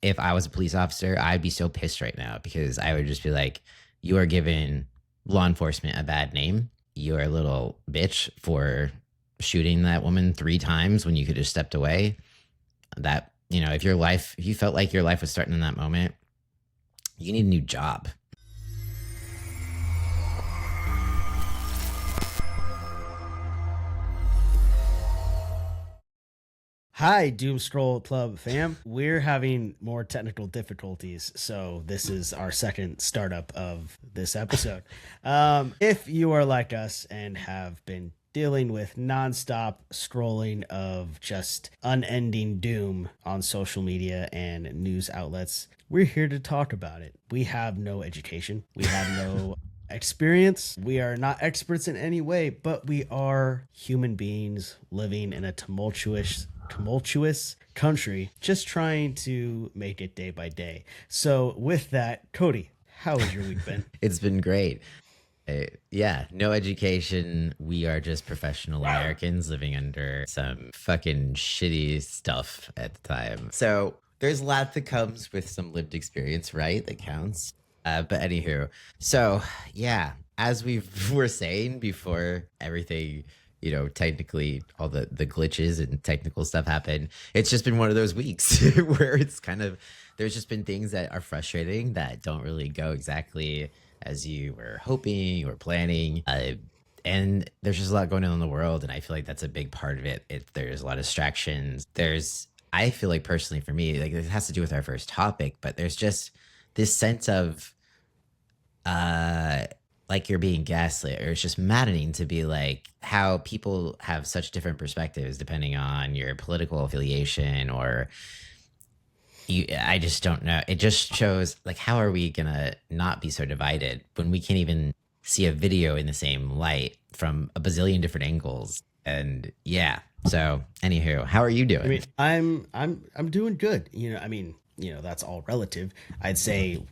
if I was a police officer, I'd be so pissed right now because I would just be like, you are giving law enforcement a bad name. You're a little bitch for shooting that woman 3 times when you could have stepped away. That, if you felt like your life was starting in that moment, you need a new job. Hi, Doom Scroll Club fam. We're having more technical difficulties, so this is our second startup of this episode. If you are like us and have been dealing with nonstop scrolling of just unending doom on social media and news outlets, we're here to talk about it. We have no education, we have no experience. We are not experts in any way, but we are human beings living in a tumultuous country, just trying to make it day by day. So with that, Cody, how has your week been? It's been great. Yeah, no education. We are just professional Americans living under some fucking shitty stuff at the time. So there's a lot that comes with some lived experience, right? That counts. But anywho, so yeah, as we were saying before everything, technically all the glitches and technical stuff happened, it's just been one of those weeks where it's kind of, there's just been things that are frustrating that don't really go exactly as you were hoping or planning. And there's just a lot going on in the world. And I feel like that's a big part of it. There's a lot of distractions. I feel like personally for me, like this has to do with our first topic, but there's just this sense of, like you're being gaslit, or it's just maddening to be like how people have such different perspectives depending on your political affiliation or I just don't know. It just shows like, how are we gonna not be so divided when we can't even see a video in the same light from a bazillion different angles? And yeah. So anywho, how are you doing? I'm doing good. That's all relative. I'd say,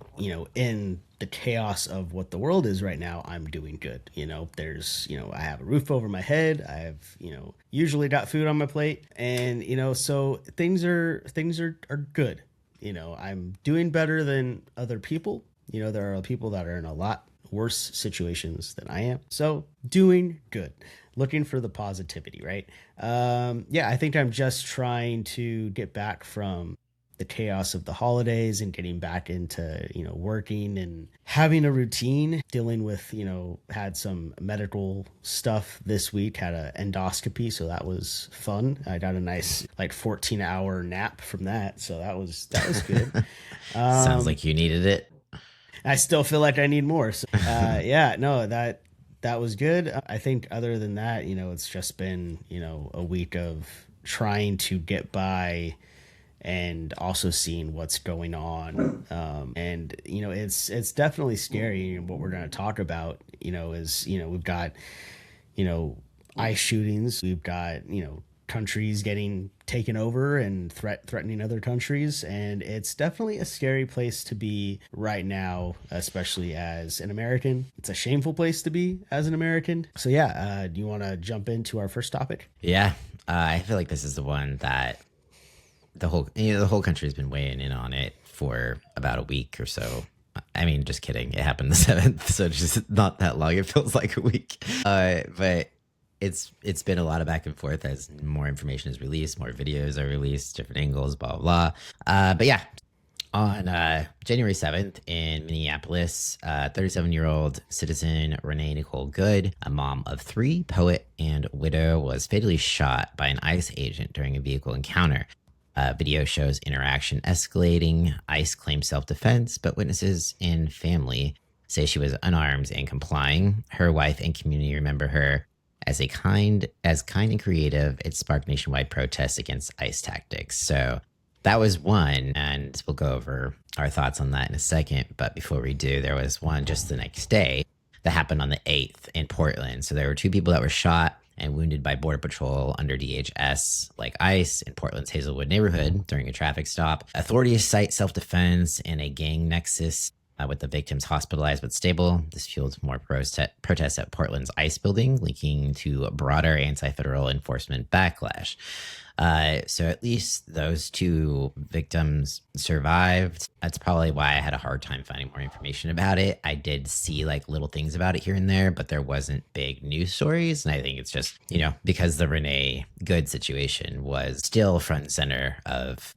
in the chaos of what the world is right now, I'm doing good. I have a roof over my head. I have, usually got food on my plate, and so things are good. I'm doing better than other people. There are people that are in a lot worse situations than I am. So doing good. Looking for the positivity, right? Yeah, I think I'm just trying to get back from the chaos of the holidays and getting back into, working and having a routine, dealing with, had some medical stuff this week, had an endoscopy. So that was fun. I got a nice 14-hour nap from that. So that was good. Sounds like you needed it. I still feel like I need more. So, yeah, no, that was good. I think other than that, it's just been, a week of trying to get by and also seeing what's going on. And, it's definitely scary. What we're going to talk about, is, we've got, ICE shootings. We've got, countries getting taken over and threatening other countries. And it's definitely a scary place to be right now, especially as an American. It's a shameful place to be as an American. So yeah, do you want to jump into our first topic? Yeah, I feel like this is the one that the whole country has been weighing in on it for about a week or so. I mean, just kidding. It happened the 7th, so it's just not that long. It feels like a week. But it's been a lot of back and forth as more information is released, more videos are released, different angles, blah, blah, blah. But yeah, on January 7th in Minneapolis, 37-year-old citizen Renee Nicole Good, a mom of 3, poet, and widow, was fatally shot by an ICE agent during a vehicle encounter. Video shows interaction escalating. ICE claims self-defense, but witnesses and family say she was unarmed and complying. Her wife and community remember her as kind and creative. It sparked nationwide protests against ICE tactics. So that was one, and we'll go over our thoughts on that in a second. But before we do, there was one just the next day that happened on the 8th in Portland. So there were 2 people that were shot and wounded by Border Patrol under DHS, like ICE, in Portland's Hazelwood neighborhood during a traffic stop. Authorities cite self-defense and a gang nexus. with the victims hospitalized but stable. This fueled more protests at Portland's ICE building, linking to a broader anti-federal enforcement backlash. So at least those 2 victims survived. That's probably why I had a hard time finding more information about it. I did see like little things about it here and there, but there wasn't big news stories. And I think it's just, because the Renee Good situation was still front and center of,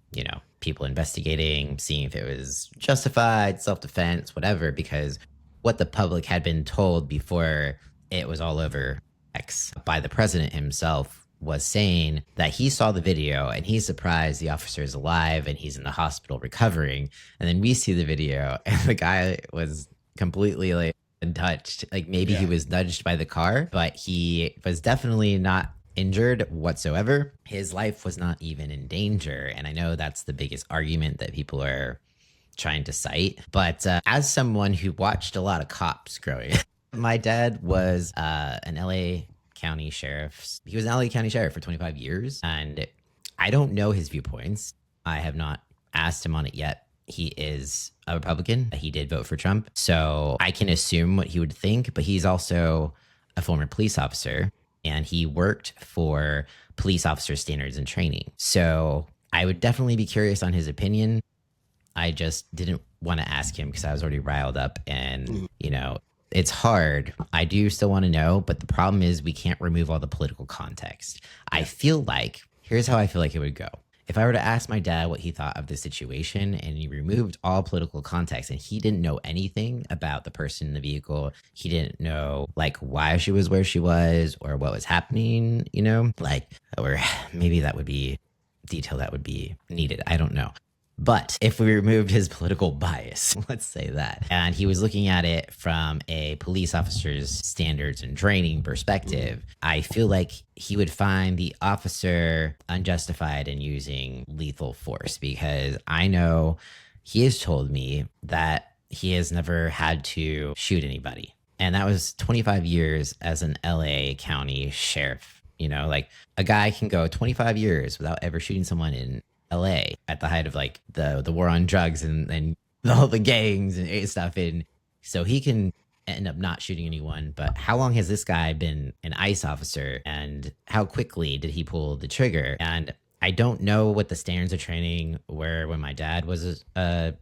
people investigating, seeing if it was justified, self-defense, whatever, because what the public had been told before it was all over X by the president himself was saying that he saw the video and he's surprised the officer is alive and he's in the hospital recovering. And then we see the video and the guy was completely like untouched. Like maybe he was nudged by the car, but he was definitely not injured whatsoever. His life was not even in danger. And I know that's the biggest argument that people are trying to cite. But as someone who watched a lot of cops growing up, my dad was an LA County sheriff. He was an LA County sheriff for 25 years. And I don't know his viewpoints. I have not asked him on it yet. He is a Republican. He did vote for Trump. So I can assume what he would think, but he's also a former police officer. And he worked for police officer standards and training. So I would definitely be curious on his opinion. I just didn't want to ask him because I was already riled up and, it's hard. I do still want to know, but the problem is we can't remove all the political context. I feel like, here's how I feel like it would go. If I were to ask my dad what he thought of the situation and he removed all political context and he didn't know anything about the person in the vehicle, he didn't know like why she was where she was or what was happening, or maybe that would be detail that would be needed. I don't know. But if we removed his political bias, let's say that, and he was looking at it from a police officer's standards and training perspective, I feel like he would find the officer unjustified in using lethal force because I know he has told me that he has never had to shoot anybody. And that was 25 years as an LA County sheriff. Like a guy can go 25 years without ever shooting someone in LA at the height of like the war on drugs and all the gangs and stuff. And so he can end up not shooting anyone. But how long has this guy been an ICE officer and how quickly did he pull the trigger? And I don't know what the standards of training were when my dad was a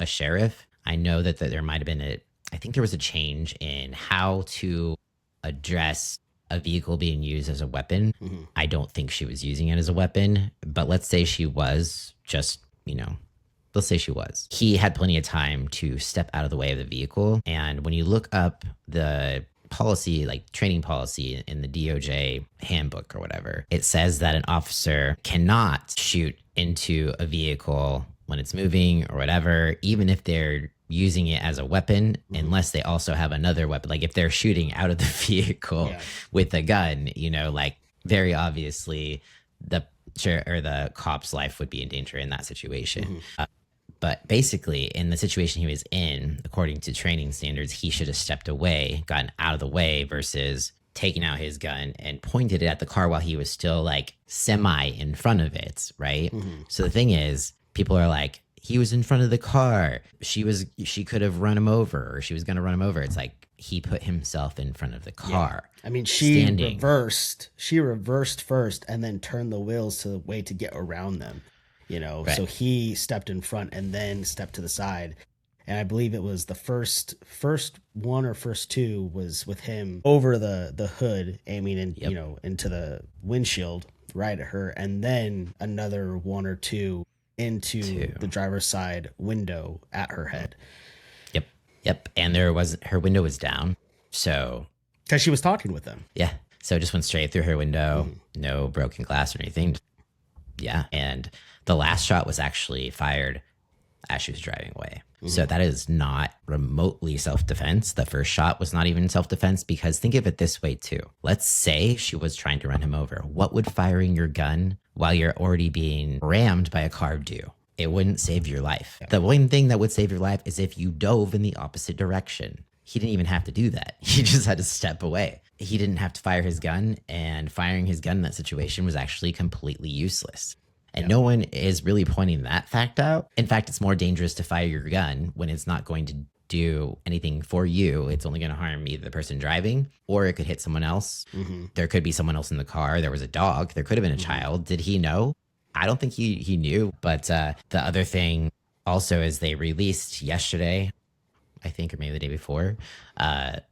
sheriff. I know that there might have been I think there was a change in how to address a vehicle being used as a weapon. Mm-hmm. I don't think she was using it as a weapon, but let's say she was let's say she was. He had plenty of time to step out of the way of the vehicle. And when you look up the policy, like training policy in the DOJ handbook or whatever, it says that an officer cannot shoot into a vehicle when it's moving or whatever, even if they're using it as a weapon, unless they also have another weapon. Like if they're shooting out of the vehicle with a gun, like very obviously the cop's life would be in danger in that situation. But basically in the situation he was in, according to training standards, he should have stepped away, gotten out of the way versus taking out his gun and pointed it at the car while he was still like semi in front of it. Right. So the thing is, people are like, he was in front of the car. She could have run him over, or she was going to run him over. It's like he put himself in front of the car. Yeah. I mean, she reversed first and then turned the wheels to the way to get around them, Right. So he stepped in front and then stepped to the side. And I believe it was the first one or first two was with him over the hood, aiming in, into the windshield right at her. And then another one or two into the driver's side window at her head. Yep. And her window was down. So because she was talking with them. Yeah. So it just went straight through her window, no broken glass or anything. Yeah. And the last shot was actually fired as she was driving away. So that is not remotely self-defense. The first shot was not even self-defense, because think of it this way too. Let's say she was trying to run him over. What would firing your gun while you're already being rammed by a car do? It wouldn't save your life. The one thing that would save your life is if you dove in the opposite direction. He didn't even have to do that. He just had to step away. He didn't have to fire his gun, and firing his gun in that situation was actually completely useless. And no one is really pointing that fact out. In fact, it's more dangerous to fire your gun when it's not going to do anything for you. It's only going to harm either the person driving or it could hit someone else. There could be someone else in the car. There was a dog. There could have been a child. Did he know? I don't think he knew. But the other thing also is they released yesterday, I think, or maybe the day before,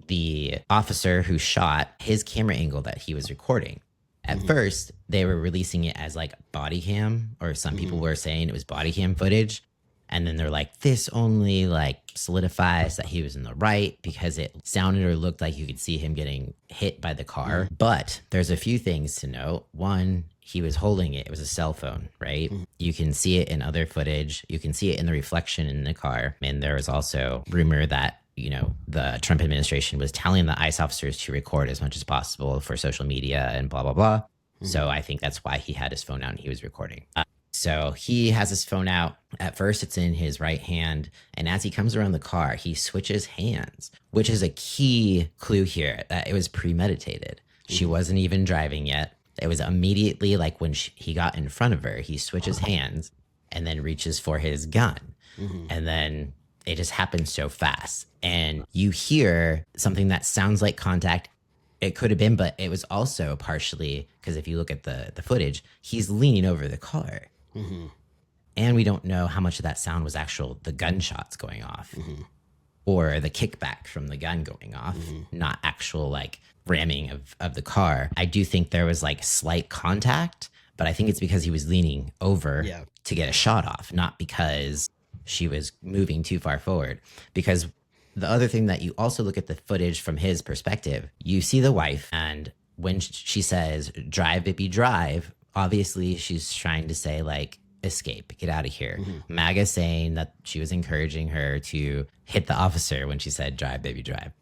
the officer who shot, his camera angle that he was recording. At first, they were releasing it as like body cam, or some people were saying it was body cam footage. And then they're like, this only like solidifies that he was in the right because it sounded or looked like you could see him getting hit by the car. But there's a few things to note. One, he was holding it. It was a cell phone, right? You can see it in other footage. You can see it in the reflection in the car. And there was also rumor that, you know, the Trump administration was telling the ICE officers to record as much as possible for social media and blah, blah, blah. So I think that's why he had his phone out and he was recording. So he has his phone out. At first, it's in his right hand. And as he comes around the car, he switches hands, which is a key clue here that it was premeditated. She wasn't even driving yet. It was immediately like when he got in front of her, he switches hands and then reaches for his gun. And then it just happens so fast. And you hear something that sounds like contact. It could have been, but it was also partially because if you look at the footage, he's leaning over the car. And we don't know how much of that sound was the gunshots going off or the kickback from the gun going off, not actual like ramming of the car. I do think there was like slight contact, but I think it's because he was leaning over to get a shot off, not because she was moving too far forward. Because the other thing that you also look at the footage from his perspective, you see the wife, and when she says, drive, baby, drive, obviously she's trying to say like, escape, get out of here. MAGA saying that she was encouraging her to hit the officer when she said, drive, baby, drive.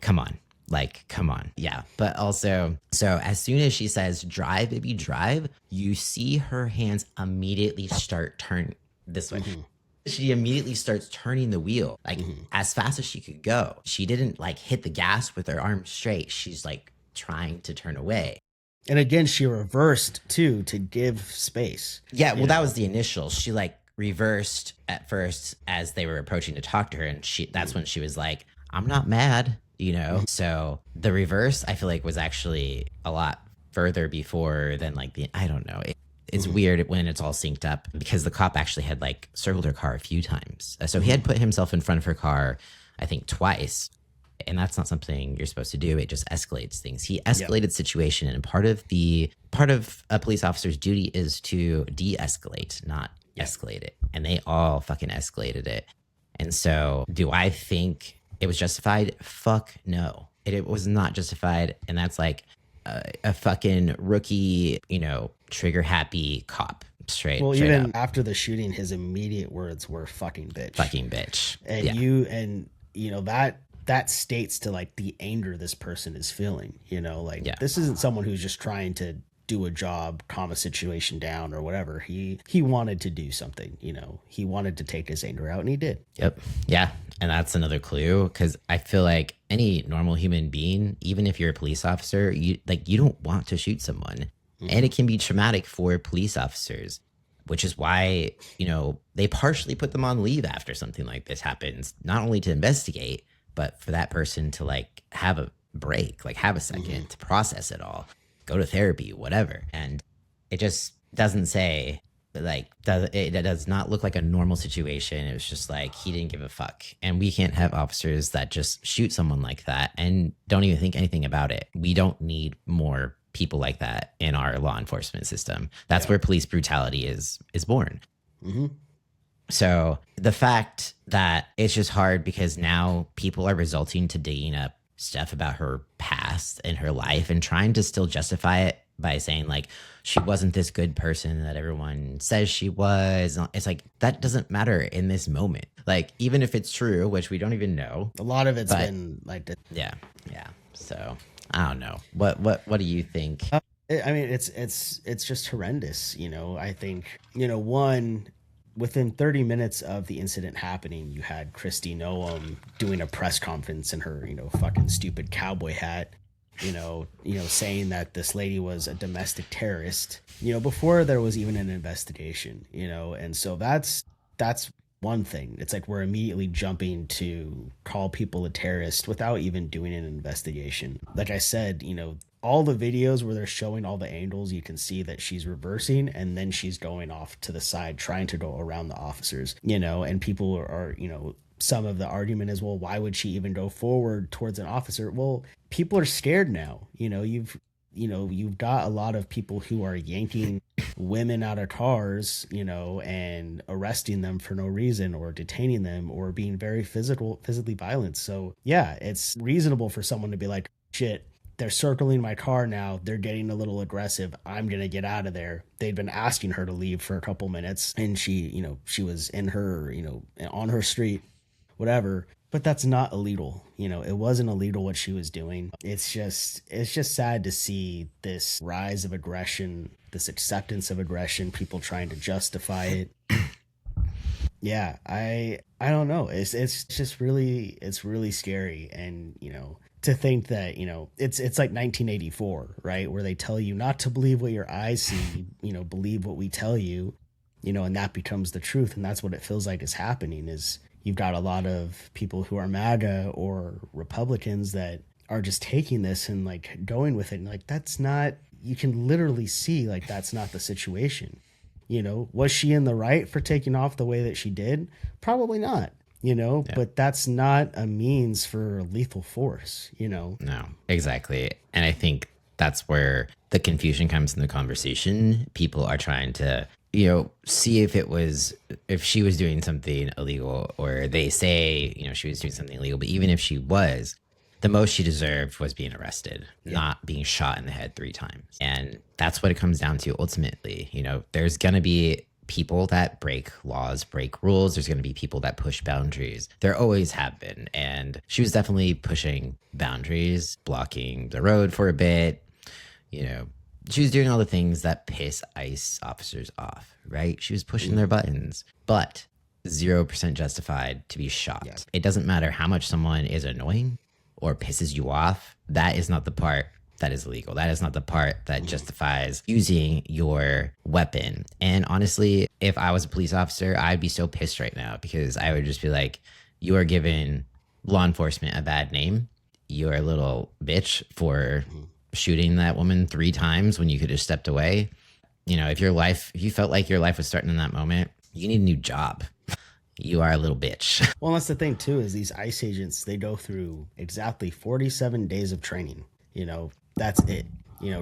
Come on. Like, come on. Yeah. But also, so as soon as she says, drive, baby, drive, you see her hands immediately start turning this way. She immediately starts turning the wheel, like as fast as she could go. She didn't like hit the gas with her arms straight. She's like trying to turn away. And again, she reversed too to give space. Yeah, well, that was the initial. She like reversed at first as they were approaching to talk to her, and that's when she was like, "I'm not mad," you know. So the reverse, I feel like, was actually a lot further before than like I don't know. It's weird when it's all synced up because the cop actually had like circled her car a few times. So he had put himself in front of her car, I think twice. And that's not something you're supposed to do. It just escalates things. He escalated situation, and part of a police officer's duty is to de-escalate, not escalate it. And they all fucking escalated it. And so, do I think it was justified? Fuck no, it was not justified. And that's like a fucking rookie, you know, trigger happy cop. Straight. Well, straight even up. after the shooting, his immediate words were "fucking bitch." Fucking bitch. And you know that states to like the anger this person is feeling, you know, like this isn't someone who's just trying to do a job, calm a situation down or whatever. He wanted to do something, you know, he wanted to take his anger out, and he did. Yep. Yeah. And that's another clue, because I feel like any normal human being, even if you're a police officer, you don't want to shoot someone. And it can be traumatic for police officers, which is why, you know, they partially put them on leave after something like this happens, not only to investigate, but for that person to like have a break, like have a second to process it all, go to therapy, whatever. And it just doesn't say like, it does not look like a normal situation. It was just like, he didn't give a fuck. And we can't have officers that just shoot someone like that and don't even think anything about it. We don't need more people like that in our law enforcement system. That's where police brutality is born. So the fact that it's just hard because now people are resulting to digging up stuff about her past and her life and trying to still justify it by saying like, she wasn't this good person that everyone says she was. It's like, that doesn't matter in this moment. Like, even if it's true, which we don't even know. A lot of it's been like that. Yeah. Yeah. So I don't know. What do you think? I mean, it's just horrendous. You know, I think, you know, within 30 minutes of the incident happening, you had Kristi Noem doing a press conference in her, you know, fucking stupid cowboy hat, you know, saying that this lady was a domestic terrorist, you know, before there was even an investigation, you know. And so that's one thing. It's like we're immediately jumping to call people a terrorist without even doing an investigation. Like I said, all the videos where they're showing all the angles, you can see that she's reversing and then she's going off to the side, trying to go around the officers, and people are some of the argument is, well, why would she even go forward towards an officer? Well, people are scared now. You've got a lot of people who are yanking women out of cars, and arresting them for no reason, or detaining them, or being very physically violent. So yeah, it's reasonable for someone to be like, shit, they're circling my car now. They're getting a little aggressive. I'm going to get out of there. They'd been asking her to leave for a couple minutes, and she was in her, on her street, whatever. But that's not illegal. It wasn't illegal what she was doing. It's just sad to see this rise of aggression, this acceptance of aggression, people trying to justify it. Yeah, I don't know. It's just really, it's really scary. And, to think that, it's like 1984, right? Where they tell you not to believe what your eyes see, believe what we tell you, and that becomes the truth. And that's what it feels like is happening. Is you've got a lot of people who are MAGA or Republicans that are just taking this and like going with it. And like, that's not, you can literally see like, that's not the situation. Was she in the right for taking off the way that she did? Probably not, yeah. But that's not a means for lethal force, No, exactly. And I think that's where the confusion comes in the conversation. People are trying to see if she was doing something illegal, or they say, she was doing something illegal. But even if she was, the most she deserved was being arrested, not being shot in the head 3 times. And that's what it comes down to ultimately. There's going to be people that break laws, break rules. There's going to be people that push boundaries. There always have been. And she was definitely pushing boundaries, blocking the road for a bit, She was doing all the things that piss ICE officers off, right? She was pushing their buttons, but 0% justified to be shot. Yeah. It doesn't matter how much someone is annoying or pisses you off. That is not the part that is illegal. That is not the part that justifies using your weapon. And honestly, if I was a police officer, I'd be so pissed right now, because I would just be like, you are giving law enforcement a bad name. You're a little bitch for shooting that woman 3 times when you could have stepped away. If you felt like your life was starting in that moment, you need a new job. You are a little bitch. Well, that's the thing too, is these ICE agents, they go through exactly 47 days of training. That's it.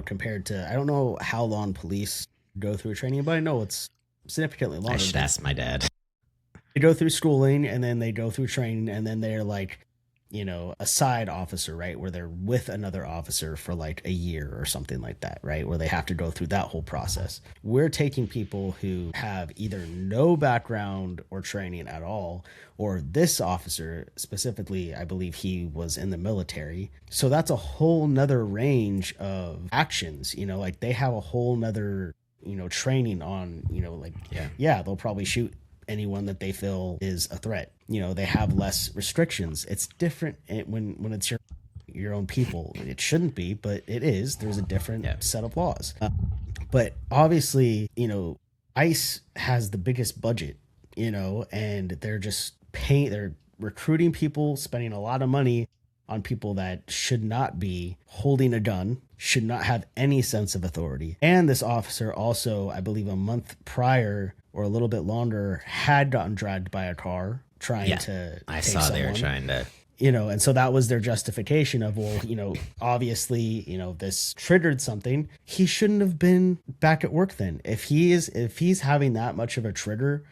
Compared to, I don't know how long police go through training, but I know it's significantly longer. I should ask my dad. They go through schooling, and then they go through training, and then they're like, a side officer, right? Where they're with another officer for like a year or something like that, right? Where they have to go through that whole process. We're taking people who have either no background or training at all, or this officer specifically, I believe he was in the military. So that's a whole nother range of actions, like they have a whole nother, training on, they'll probably shoot anyone that they feel is a threat. They have less restrictions. It's different when it's your own people. It shouldn't be, but it is. There's a different set of laws. But obviously, ICE has the biggest budget, and they're just they're recruiting people, spending a lot of money on people that should not be holding a gun, should not have any sense of authority. And this officer also, I believe a month prior or a little bit longer, had gotten dragged by a car trying to I take saw someone. they were trying to, and so that was their justification of, well, obviously, this triggered something. He shouldn't have been back at work then. If he's having that much of a trigger,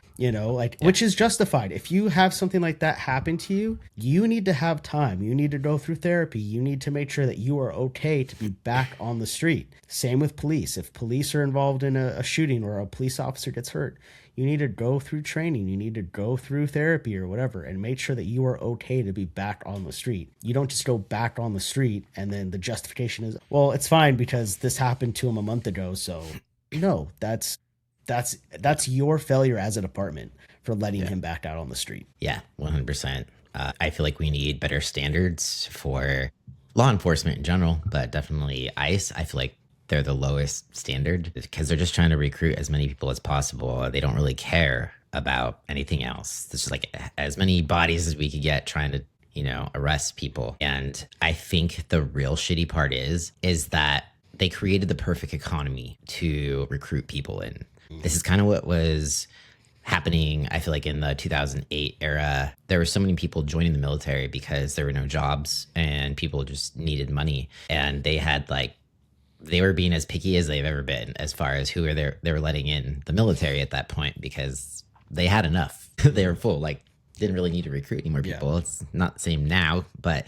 which is justified. If you have something like that happen to you, you need to have time. You need to go through therapy. You need to make sure that you are okay to be back on the street. Same with police. If police are involved in a shooting or a police officer gets hurt, you need to go through training. You need to go through therapy or whatever and make sure that you are okay to be back on the street. You don't just go back on the street and then the justification is, well, it's fine because this happened to him a month ago. So no, that's your failure as a department for letting him back out on the street. Yeah, 100%. I feel like we need better standards for law enforcement in general, but definitely ICE. I feel like they're the lowest standard because they're just trying to recruit as many people as possible. They don't really care about anything else. This is like as many bodies as we could get trying to, arrest people. And I think the real shitty part is that they created the perfect economy to recruit people in. This is kind of what was happening, I feel like, in the 2008 era. There were so many people joining the military because there were no jobs and people just needed money. And they were being as picky as they've ever been as far as who they were letting in the military at that point, because they had enough. They were full, like, didn't really need to recruit any more people. Yeah. It's not the same now, but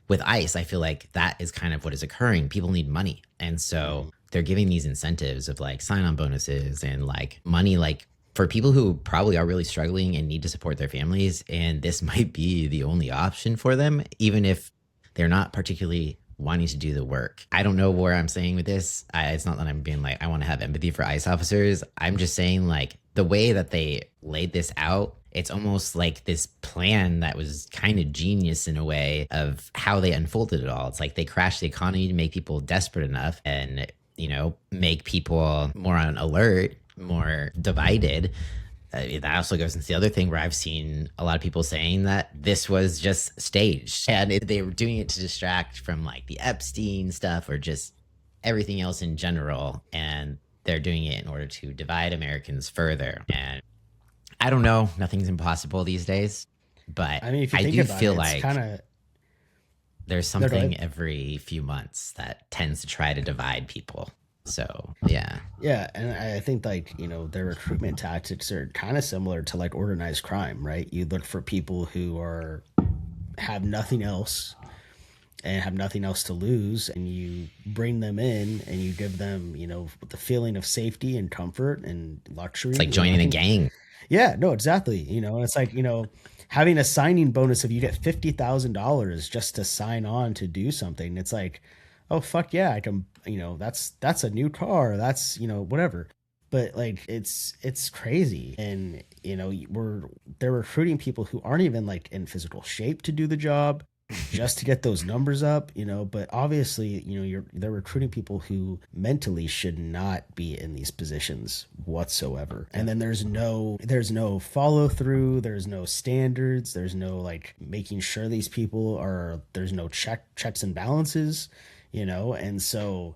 with ICE, I feel like that is kind of what is occurring. People need money. And so they're giving these incentives of like sign-on bonuses and like money, like for people who probably are really struggling and need to support their families. And this might be the only option for them, even if they're not particularly wanting to do the work. I don't know where I'm saying with this. It's not that I'm being like, I want to have empathy for ICE officers. I'm just saying, like, the way that they laid this out, it's almost like this plan that was kind of genius in a way of how they unfolded it all. It's like they crashed the economy to make people desperate enough and, make people more on alert, more divided. That also goes into the other thing where I've seen a lot of people saying that this was just staged and they were doing it to distract from like the Epstein stuff or just everything else in general. And they're doing it in order to divide Americans further. And I don't know, nothing's impossible these days, but I mean, if you think about feel it, like kinda, there's something every few months that tends to try to divide people. So, yeah. Yeah. And I think like, their recruitment tactics are kind of similar to like organized crime, right? You look for people who have nothing else and have nothing else to lose, and you bring them in and you give them, the feeling of safety and comfort and luxury. It's like joining a gang. Yeah, no, exactly. And it's like, having a signing bonus if you get $50,000 just to sign on to do something. It's like, oh, fuck yeah, I can, that's a new car. That's, whatever. But like, it's crazy. And, they're recruiting people who aren't even like in physical shape to do the job just to get those numbers up, but obviously, they're recruiting people who mentally should not be in these positions whatsoever. And then there's no follow through. There's no standards. There's no like making sure these people there's no checks and balances, and so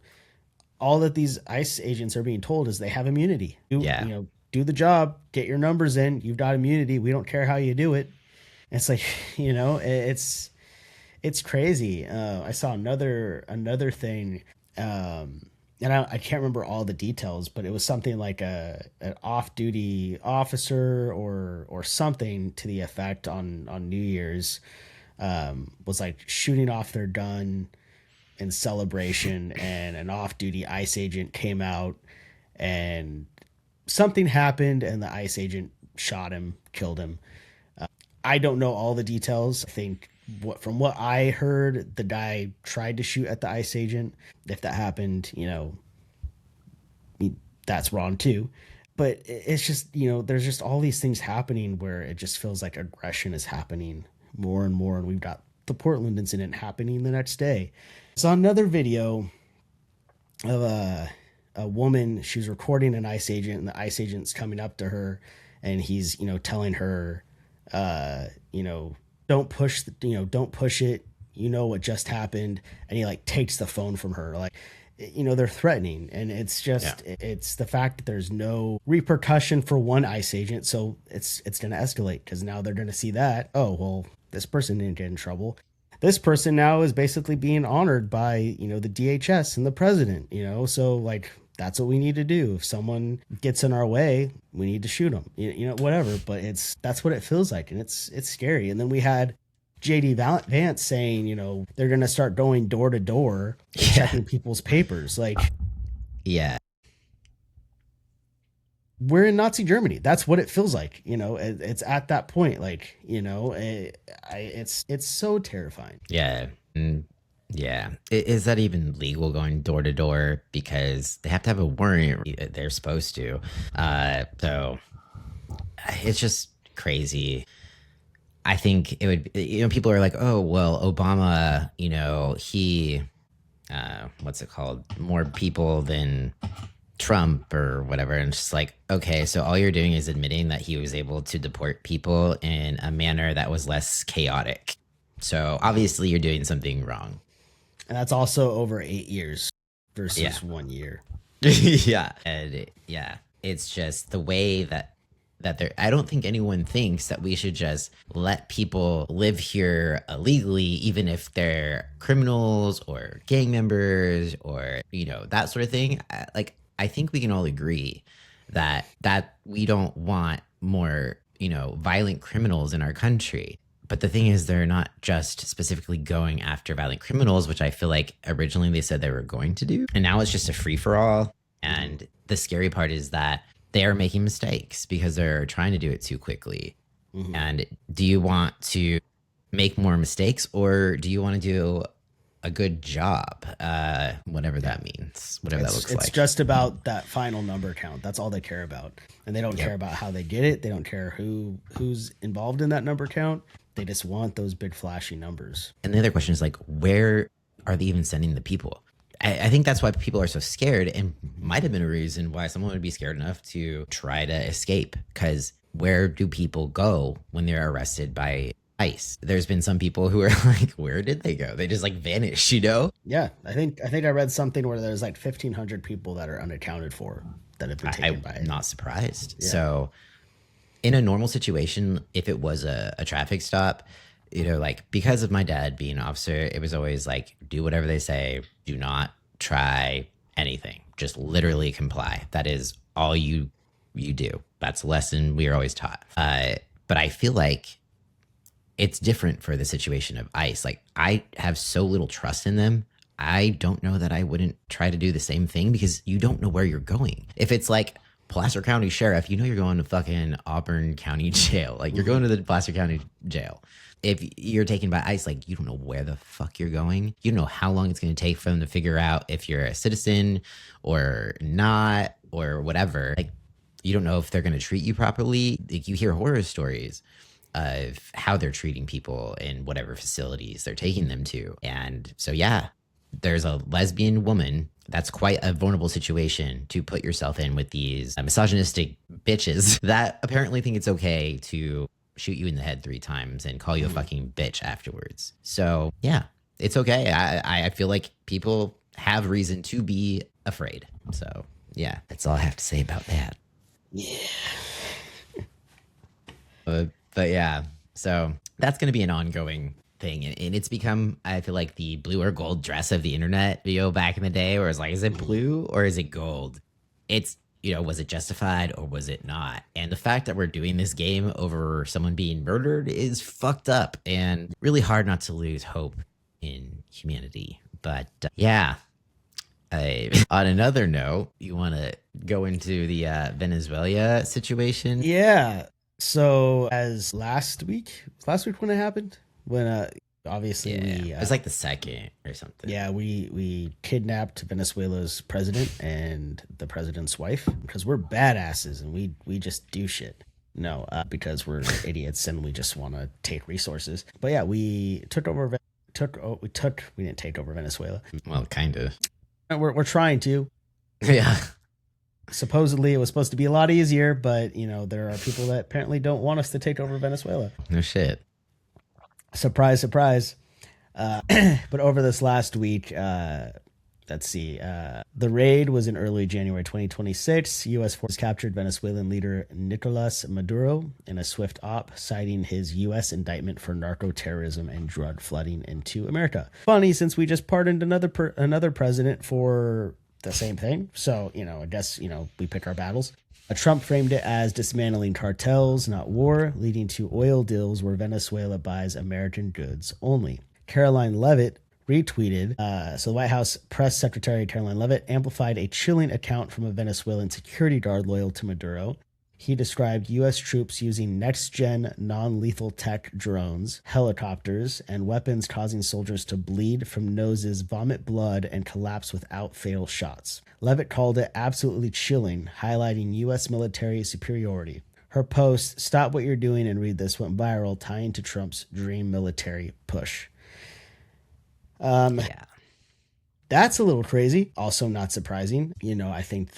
all that these ICE agents are being told is they have immunity. Do the job, get your numbers in. You've got immunity. We don't care how you do it. And it's like, it's crazy. I saw another thing, and I can't remember all the details, but it was something like an off-duty officer or something to the effect on New Year's was like shooting off their gun in celebration, and an off-duty ICE agent came out and something happened, and the ICE agent shot him, killed him. I don't know all the details. I think from what I heard, the guy tried to shoot at the ICE agent. If that happened, that's wrong too. But it's just, there's just all these things happening where it just feels like aggression is happening more and more. And we've got the Portland incident happening the next day. Saw another video of a woman. She was recording an ICE agent, and the ICE agent's coming up to her, and he's, telling her, don't push it. What just happened. And he like takes the phone from her. Like, they're threatening, and it's just, it's the fact that there's no repercussion for one ICE agent. So it's going to escalate, because now they're going to see that, oh, well, this person didn't get in trouble. This person now is basically being honored by, the DHS and the president, so like, that's what we need to do. If someone gets in our way, we need to shoot them, whatever. But that's what it feels like. And it's scary. And then we had JD Vance saying, they're going to start going door to door checking people's papers. Like, yeah, we're in Nazi Germany. That's what it feels like. It's at that point, like, it's so terrifying. Yeah. Yeah. Is that even legal, going door to door? Because they have to have a warrant. They're supposed to. So it's just crazy. I think it would, people are like, oh, well, Obama, he, what's it called? More people than Trump or whatever. And it's just like, okay, so all you're doing is admitting that he was able to deport people in a manner that was less chaotic. So obviously you're doing something wrong. And that's also over 8 years versus Yeah. 1 year. Yeah. Yeah. It's just the way that there, I don't think anyone thinks that we should just let people live here illegally, even if they're criminals or gang members or, that sort of thing. I think we can all agree that we don't want more, violent criminals in our country. But the thing is, they're not just specifically going after violent criminals, which I feel like originally they said they were going to do. And now it's just a free for all. And the scary part is that they are making mistakes because they're trying to do it too quickly. Mm-hmm. And do you want to make more mistakes, or do you want to do a good job? Whatever that means, whatever that looks like. It's just about that final number count. That's all they care about. And they don't care about how they get it. They don't care who's involved in that number count. They just want those big flashy numbers. And the other question is, like, where are they even sending the people? I think that's why people are so scared, and might have been a reason why someone would be scared enough to try to escape. Because where do people go when they're arrested by ICE? There's been some people who are like, where did they go? They just like vanished, Yeah, I think I read something where there's like 1,500 people that are unaccounted for that have been taken by it. I'm not surprised. Yeah. So in a normal situation, if it was a traffic stop, like, because of my dad being an officer, it was always like, do whatever they say. Do not try anything. Just literally comply. That is all you do. That's a lesson we are always taught. But I feel like it's different for the situation of ICE. Like, I have so little trust in them. I don't know that I wouldn't try to do the same thing, because you don't know where you're going. If it's like Placer County Sheriff, you're going to fucking Auburn County Jail. Like, you're going to the Placer County Jail. If you're taken by ICE, like, you don't know where the fuck you're going. You don't know how long it's going to take for them to figure out if you're a citizen or not or whatever. Like, you don't know if they're going to treat you properly. Like, you hear horror stories of how they're treating people in whatever facilities they're taking them to. And so, yeah, there's a lesbian woman. That's quite a vulnerable situation to put yourself in with these misogynistic bitches that apparently think it's okay to shoot you in the head 3 times and call you a fucking bitch afterwards. So, yeah, it's okay. I feel like people have reason to be afraid. So, yeah, that's all I have to say about that. Yeah. But yeah, so that's going to be an ongoing thing. And it's become, I feel like, the blue or gold dress of the internet video back in the day, where it's like, is it blue or is it gold? It's, was it justified or was it not? And the fact that we're doing this game over someone being murdered is fucked up, and really hard not to lose hope in humanity. But yeah, on another note, you want to go into the Venezuela situation? Yeah. So as last week when it happened, when obviously we it was like the second or something. Yeah, we kidnapped Venezuela's president and the president's wife because we're badasses and we just do shit. No, because we're idiots and we just want to take resources. But yeah, we took over. We didn't take over Venezuela. Well, kind of. We're trying to. Yeah. Supposedly it was supposed to be a lot easier, but there are people that apparently don't want us to take over Venezuela. No shit. Surprise, surprise. But over this last week, let's see. The raid was in early January 2026. U.S. forces captured Venezuelan leader Nicolás Maduro in a swift op, citing his U.S. indictment for narco-terrorism and drug flooding into America. Funny, since we just pardoned another president for the same thing. So, I guess, we pick our battles. Trump framed it as dismantling cartels, not war, leading to oil deals where Venezuela buys American goods only. Caroline Leavitt retweeted. So the White House press secretary Caroline Leavitt amplified a chilling account from a Venezuelan security guard loyal to Maduro. He described U.S. troops using next-gen non-lethal tech drones, helicopters, and weapons causing soldiers to bleed from noses, vomit blood, and collapse without fatal shots. Leavitt called it absolutely chilling, highlighting U.S. military superiority. Her post, "Stop what you're doing and read this," went viral, tying to Trump's dream military push. Yeah. That's a little crazy. Also not surprising. I think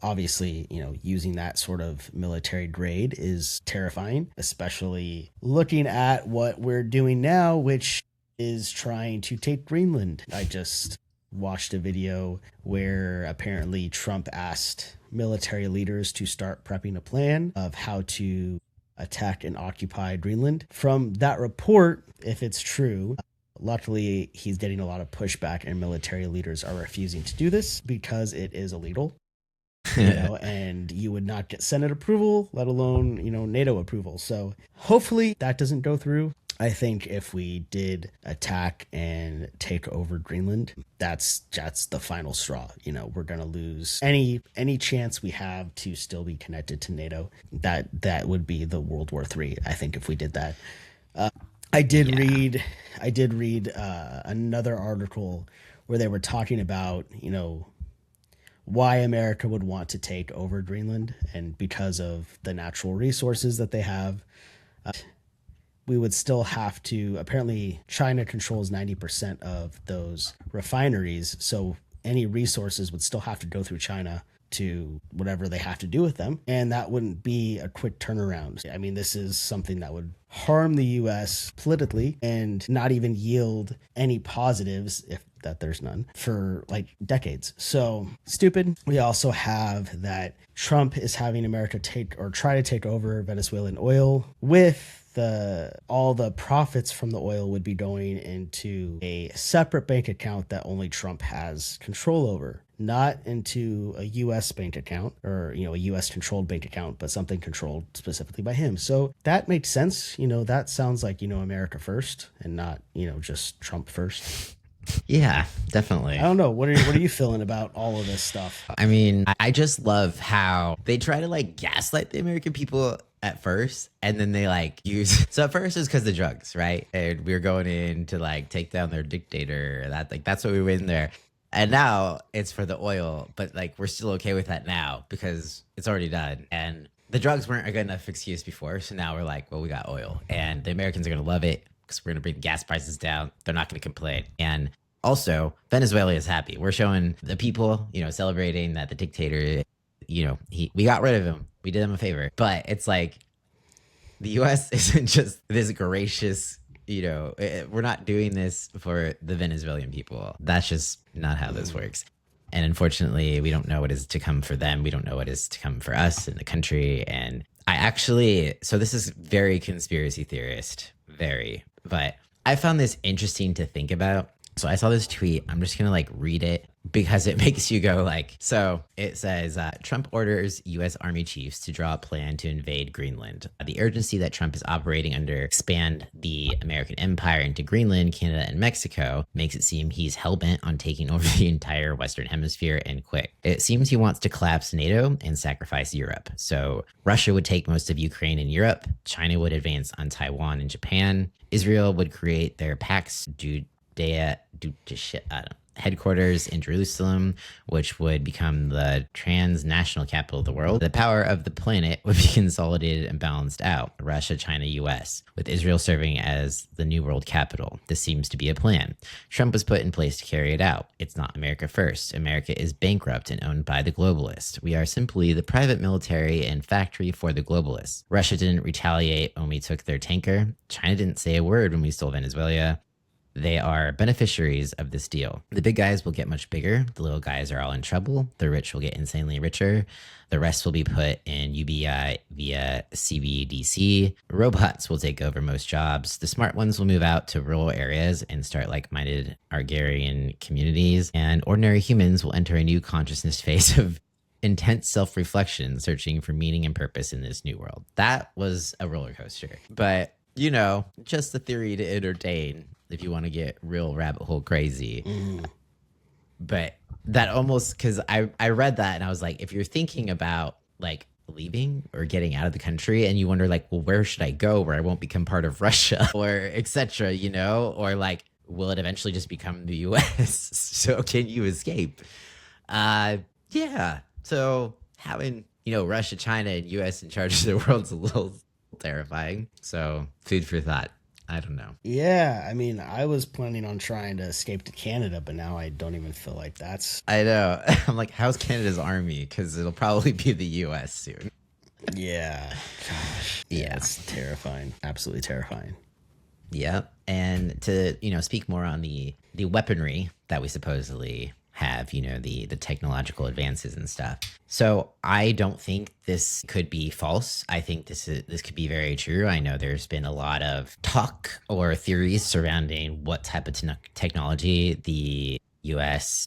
obviously, using that sort of military grade is terrifying, especially looking at what we're doing now, which is trying to take Greenland. I just watched a video where apparently Trump asked military leaders to start prepping a plan of how to attack and occupy Greenland. From that report, if it's true, luckily he's getting a lot of pushback and military leaders are refusing to do this because it is illegal. And you would not get Senate approval, let alone, NATO approval. So hopefully that doesn't go through. I think if we did attack and take over Greenland, that's the final straw. We're going to lose any chance we have to still be connected to NATO. That would be the World War III, I think, if we did that. I did read another article where they were talking about, why America would want to take over Greenland, and because of the natural resources that they have. We would still have to, apparently China controls 90% of those refineries. So any resources would still have to go through China to whatever they have to do with them. And that wouldn't be a quick turnaround. I mean, this is something that would harm the US politically and not even yield any positives, if that there's none, for like decades. So stupid. We also have that Trump is having America try to take over Venezuelan oil with all the profits from the oil would be going into a separate bank account that only Trump has control over, not into a U.S. bank account or, a U.S. controlled bank account, but something controlled specifically by him. So that makes sense. That sounds like, America first and not, just Trump first. Yeah, definitely. I don't know. What are you feeling about all of this stuff? I mean, I just love how they try to gaslight the American people at first, and then they use. So at first it's because the drugs, right? And we were going in to take down their dictator. That's what we were in there. And now it's for the oil, but we're still okay with that now because it's already done. And the drugs weren't a good enough excuse before, so now we're well, we got oil, and the Americans are gonna love it because we're gonna bring gas prices down. They're not gonna complain. And also, Venezuela is happy. We're showing the people, celebrating that the dictator, we got rid of him. We did him a favor. But it's the U.S. isn't just this gracious, we're not doing this for the Venezuelan people. That's just not how this works. And unfortunately, we don't know what is to come for them. We don't know what is to come for us in the country. And so this is very conspiracy theorist, but I found this interesting to think about. So I saw this tweet. I'm just going to read it because it makes you go so it says, Trump orders U.S. Army chiefs to draw a plan to invade Greenland. The urgency that Trump is operating under expand the American empire into Greenland, Canada, and Mexico makes it seem he's hell-bent on taking over the entire Western Hemisphere and quick. It seems he wants to collapse NATO and sacrifice Europe. So Russia would take most of Ukraine and Europe. China would advance on Taiwan and Japan. Israel would create their Pax headquarters in Jerusalem, which would become the transnational capital of the world. The power of the planet would be consolidated and balanced out. Russia, China, US, with Israel serving as the new world capital. This seems to be a plan. Trump was put in place to carry it out. It's not America first. America is bankrupt and owned by the globalists. We are simply the private military and factory for the globalists. Russia didn't retaliate when we took their tanker. China didn't say a word when we stole Venezuela. They are beneficiaries of this deal. The big guys will get much bigger. The little guys are all in trouble. The rich will get insanely richer. The rest will be put in UBI via CBDC. Robots will take over most jobs. The smart ones will move out to rural areas and start like-minded agrarian communities. And ordinary humans will enter a new consciousness phase of intense self-reflection, searching for meaning and purpose in this new world. That was a roller coaster. But, just the theory to entertain if you want to get real rabbit hole crazy. But that almost, because I read that and I was if you're thinking about leaving or getting out of the country and you wonder well, where should I go where I won't become part of Russia or etc., or will it eventually just become the US? So can you escape? Yeah. So having, Russia, China, and US in charge of the world's a little terrifying. So food for thought. I don't know. Yeah, I mean, I was planning on trying to escape to Canada, but now I don't even feel like that's. I know. I'm like, how's Canada's army? Because it'll probably be the U.S. soon. Yeah, gosh, yeah, it's terrifying, absolutely terrifying. Yeah. And to, speak more on the weaponry that we supposedly have, the technological advances and stuff. So I don't think this could be false. I think this could be very true. I know there's been a lot of talk or theories surrounding what type of technology the US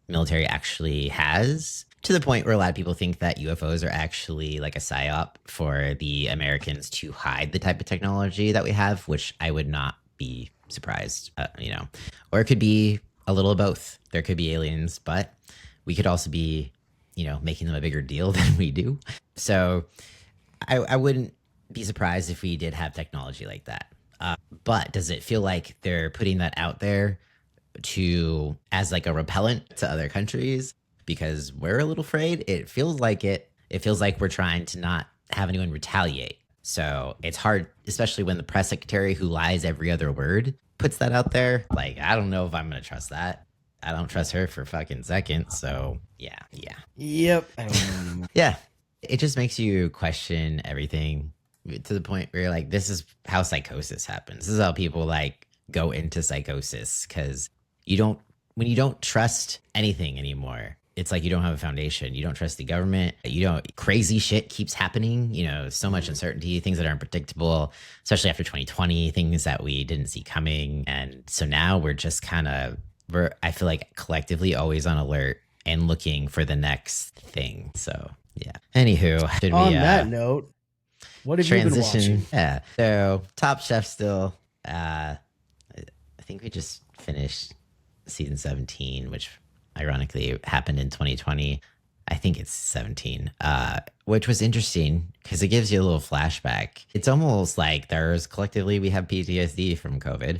military actually has, to the point where a lot of people think that UFOs are actually like a psyop for the Americans to hide the type of technology that we have, which I would not be surprised, or it could be a little of both. There could be aliens, but we could also be, making them a bigger deal than we do. So I wouldn't be surprised if we did have technology like that. But does it feel like they're putting that out there as like a repellent to other countries because we're a little afraid? It feels like it. It feels like we're trying to not have anyone retaliate. So it's hard, especially when the press secretary who lies every other word puts that out there. Like, I don't know if I'm going to trust that. I don't trust her for fucking second. So yeah. Yep. I don't know anymore. Yeah. It just makes you question everything to the point where you're like, this is how psychosis happens. This is how people like go into psychosis, because when you don't trust anything anymore, it's like you don't have a foundation. You don't trust the government. Crazy shit keeps happening. So much uncertainty, things that aren't predictable, especially after 2020, things that we didn't see coming. And so now we're just I feel like collectively always on alert and looking for the next thing. So yeah. Anywho, on that note, what have you been watching? Yeah. So Top Chef still. I think we just finished season 17, which ironically happened in 2020. I think it's 17, which was interesting because it gives you a little flashback. It's almost like collectively we have PTSD from COVID,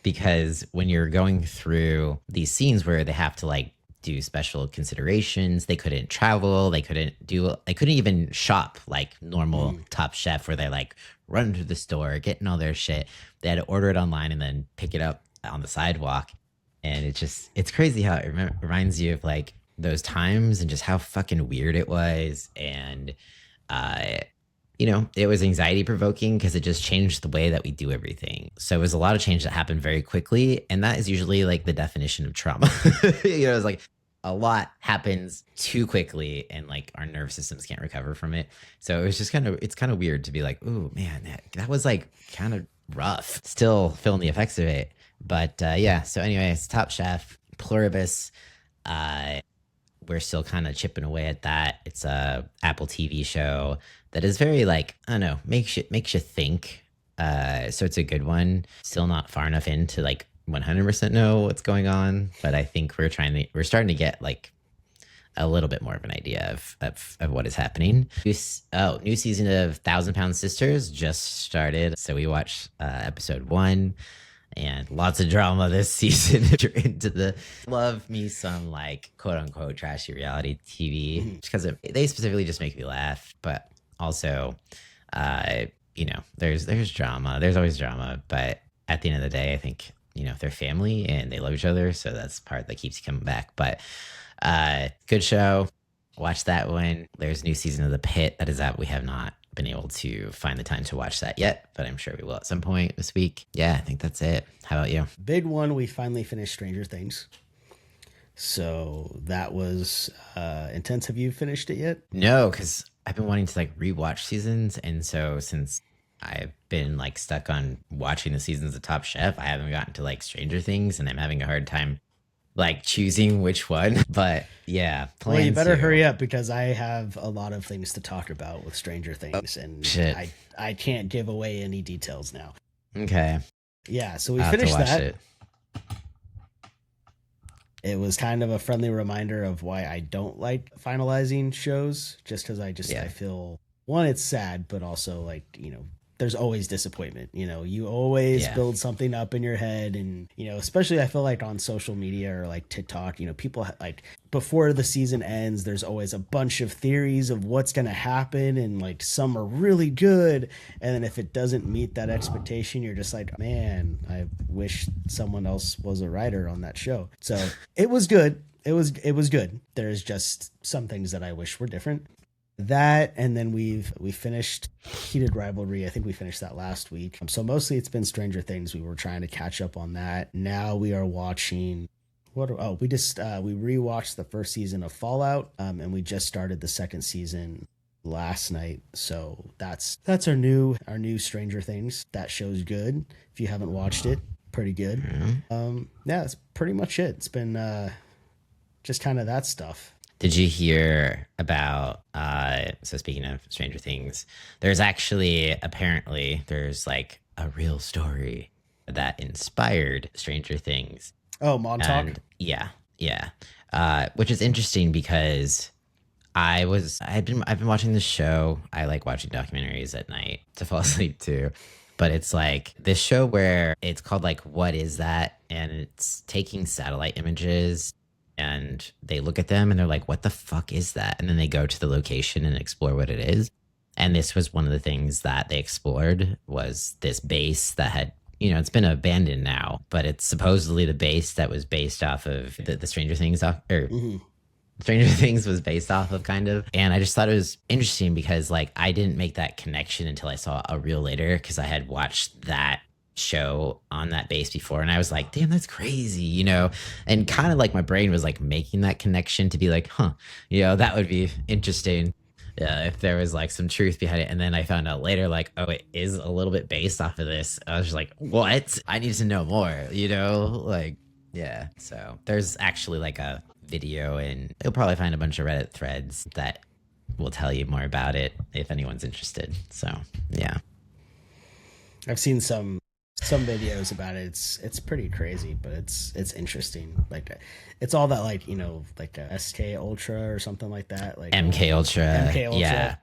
because when you're going through these scenes where they have to like do special considerations, they couldn't travel, they couldn't even shop like normal Top Chef, where they like run to the store, getting all their shit. They had to order it online and then pick it up on the sidewalk. And it's crazy how it reminds you of like those times and just how fucking weird it was. And, it was anxiety provoking because it just changed the way that we do everything. So it was a lot of change that happened very quickly. And that is usually like the definition of trauma. It's like a lot happens too quickly and like our nerve systems can't recover from it. So it was just it's kind of weird to be like, ooh, man, that was like kind of rough. Still feeling the effects of it. But yeah, so anyways, Top Chef, Pluribus, we're still kind of chipping away at that. It's a Apple TV show that is very like, I don't know, makes you think. So it's a good one. Still not far enough in to like 100% know what's going on, but I think we're starting to get like a little bit more of an idea of what is happening. New season of 1,000 Pound Sisters just started. So we watched episode 1. And lots of drama this season. If you're into love me some like quote unquote trashy reality TV, because they specifically just make me laugh. But also, there's drama. There's always drama. But at the end of the day, I think, they're family and they love each other. So that's the part that keeps you coming back. But good show. Watch that one. There's a new season of The Pit that is out. We have not been able to find the time to watch that yet, but I'm sure we will at some point this week. Yeah, I think that's it. How about you? Big one, we finally finished Stranger Things. So that was intense. Have you finished it yet? No, because I've been wanting to like rewatch seasons, and so since I've been like stuck on watching the seasons of Top Chef, I haven't gotten to like Stranger Things, and I'm having a hard time like choosing which one. But yeah, well, you better hurry up because I have a lot of things to talk about with Stranger Things, and shit. I can't give away any details now. Okay. Yeah, so we finished that. It. It was kind of a friendly reminder of why I don't like finalizing shows, just because I feel, one, it's sad, but also like, there's always disappointment. You always Yeah. build something up in your head, and especially I feel like on social media or like TikTok, people like before the season ends, there's always a bunch of theories of what's going to happen, and like some are really good, and then if it doesn't meet that expectation, you're just like, man, I wish someone else was a writer on that show. So it was good. It was good. There's just some things that I wish were different. That, and then we finished Heated Rivalry. I think we finished that last week. So mostly it's been Stranger Things. We were trying to catch up on that. Now we are watching we rewatched the first season of Fallout, and we just started the second season last night. So that's our new Stranger Things. That show's good. If you haven't watched it, pretty good. Yeah, that's pretty much it. It's been just kind of that stuff. Did you hear about, so speaking of Stranger Things, there's apparently there's like a real story that inspired Stranger Things. Oh, Montauk? And yeah. Which is interesting because I've been watching this show. I like watching documentaries at night to fall asleep too. But it's like this show where it's called like, What Is That? And it's taking satellite images and they look at them and they're like, what the fuck is that? And then they go to the location and explore what it is. And this was one of the things that they explored, was this base that had, it's been abandoned now, but it's supposedly the base that was based off of the Stranger Things, Stranger Things was based off of, kind of. And I just thought it was interesting because like I didn't make that connection until I saw a reel later, because I had watched that show on that base before, and I was like, damn, that's crazy, and kind of like my brain was like making that connection to be like, that would be interesting if there was like some truth behind it. And then I found out later, like, oh, it is a little bit based off of this. I was just like, what? I need to know more, like, yeah. So there's actually like a video, and you'll probably find a bunch of Reddit threads that will tell you more about it if anyone's interested. So yeah, I've seen some videos about it. It's pretty crazy, but it's interesting. Like it's all that like like a SK Ultra or something like that, like MK Ultra. Yeah.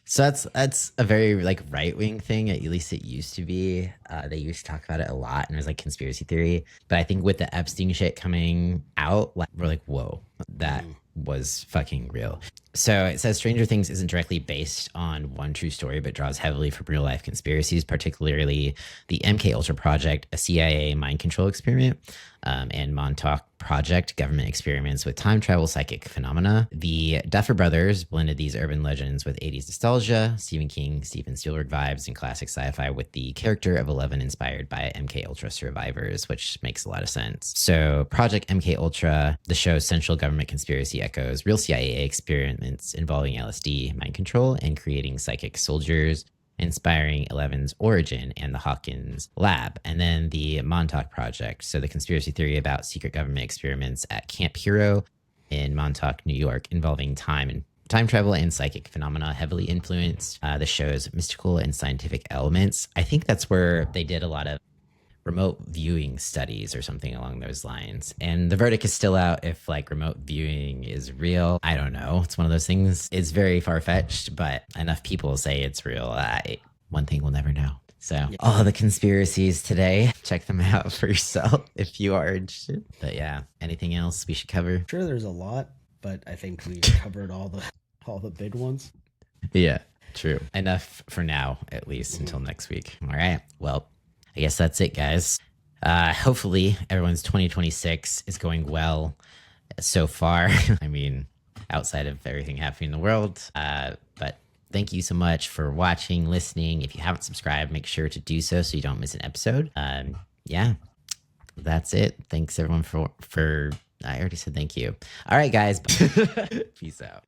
So that's a very like right wing thing. At least it used to be. They used to talk about it a lot, and it was like conspiracy theory. But I think with the Epstein shit coming out, like, we're like, whoa, that was fucking real. So it says Stranger Things isn't directly based on one true story, but draws heavily from real life conspiracies, particularly the MK Ultra project, a CIA mind control experiment, and Montauk project, government experiments with time travel psychic phenomena. The Duffer Brothers blended these urban legends with 80s nostalgia, Stephen King, Steven Spielberg vibes, and classic sci-fi with the character of 11 inspired by MK Ultra survivors, which makes a lot of sense. So Project MK Ultra, the show's central government conspiracy, echoes real CIA experiments involving LSD, mind control, and creating psychic soldiers, inspiring Eleven's origin and the Hawkins lab. And then the Montauk Project, so the conspiracy theory about secret government experiments at Camp Hero in Montauk, New York, involving time travel and psychic phenomena, heavily influenced the show's mystical and scientific elements. I think that's where they did a lot of remote viewing studies or something along those lines. And the verdict is still out if like remote viewing is real. I don't know. It's one of those things. It's very far-fetched, but enough people say it's real. One thing we'll never know. So all the conspiracies today, check them out for yourself if you are interested. But yeah, anything else we should cover? Sure, there's a lot, but I think we covered all the big ones. Yeah, true. Enough for now, at least until next week. All right. Well, I guess that's it, guys. Hopefully everyone's 2026 is going well so far. I mean, outside of everything happening in the world. But thank you so much for watching, listening. If you haven't subscribed, make sure to do so you don't miss an episode. Yeah, that's it. Thanks everyone for I already said thank you. All right, guys. Peace out.